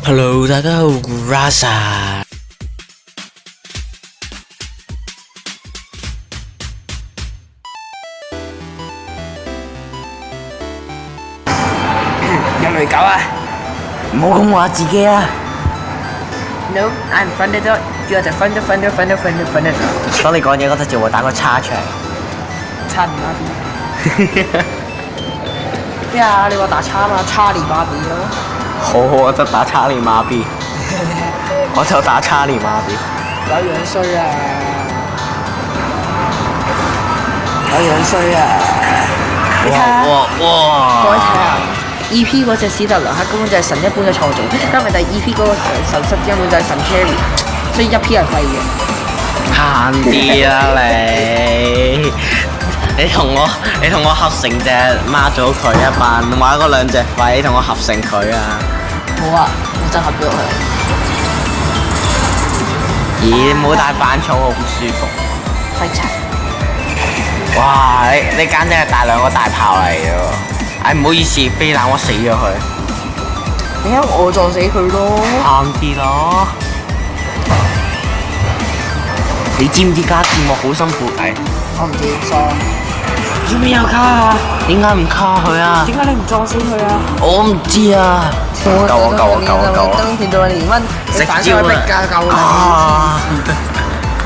Hello， 大家好，我係 Rasa。有女狗啊！唔好咁話自己啊 ！No, I'm funded. You are the funded. 當你講嘢嗰陣就會打個叉出嚟。叉你媽逼！咩啊？你話打叉嘛？叉你媽逼咯！好，我就打叉你媽逼。我就打叉你媽逼。有樣衰啊！有樣衰啊！你睇下，各位睇下 EP 嗰隻史特良克根本就係神一般嘅創造，加埋第 EP 嗰個神室根本就係神 carry， 所以一 P 係廢嘅。慳啲啦你！你同我合成隻孖咗佢一班，玩嗰兩隻廢，同我合成佢啊！好啊，我真合咗佢。咦，唔好帶板草，好唔舒服。廢柴！哇！你簡直係帶兩個大炮嚟嘅喎！唉，唔好意思，飛彈我死咗佢。你睇我撞死佢咯！慳啲咯！你知唔知加字幕好辛苦㗎？我唔知，sorry。做咩又卡啊？點解唔卡佢啊？點解你唔撞死佢啊？我唔知啊！救我！登片到連蚊，你反手逼加救啦！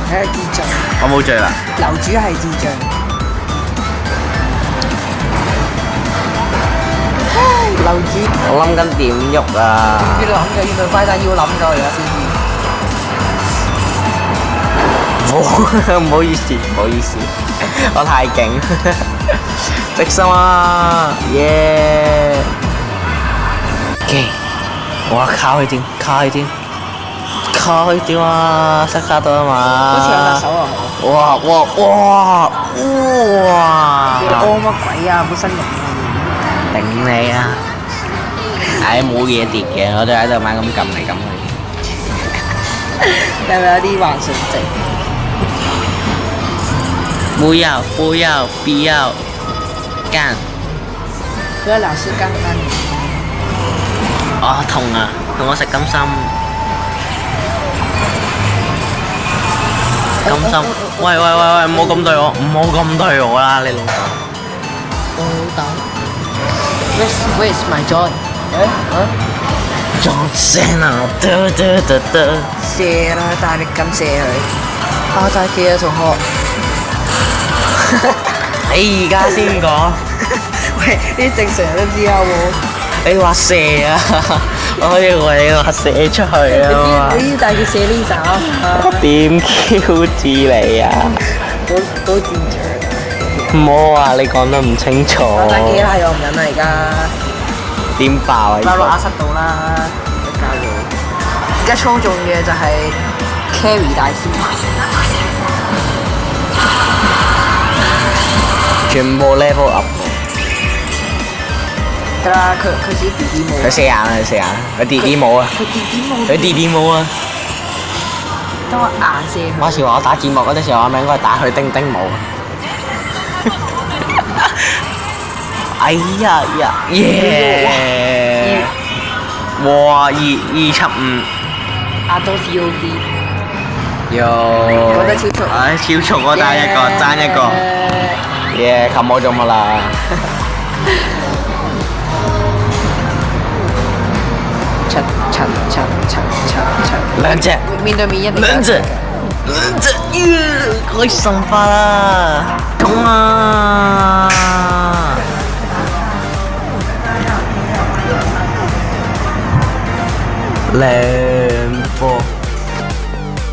睇下智障。我冇罪啦。樓主係智障。樓主。我諗緊點喐啊！要諗嘅，原來快彈要諗㗎，而家先知。唔好意思，我太勁，直心啊！耶！OK，我靠佢點啊！塞卡到啊嘛！好似有隻手啊！哇！屙乜鬼啊！本身人頂你啊！唉，冇嘢跌嘅，我都喺度猛咁撳嚟撳去。你係咪有啲幻想症？不要幹！不要老是幹。啊痛啊！同我食金心。喂！唔好咁對我啦，你老豆。我老豆。Where's my John？ John Cena， 射啦！大力咁射佢。爆炸機啊，同學！你而家先講。喂，呢啲正常人都知啊喎。你話射啊？我以為你話射出去啊嘛。你大叫射呢手。點 Q 字你啊？好戰場。唔好啊！你講得唔清楚。爆炸機啦，係我唔忍啦而家。點爆啊？爆落壓室度啦，交咗。而家操縱嘅就係 carry 大師。全部 level up。得啦，佢自己弟弟冇。佢射眼，佢弟弟冇啊！等我硬射佢。話時話我打字幕嗰陣時，我咪應該打佢丁冇。哎呀！耶！哇！275。壓到 COP。講得超速。唉，超速我爭一個。耶！冚我做乜啦？兩隻。面對面一定。兩隻，開心化啦！咁啊！兩波。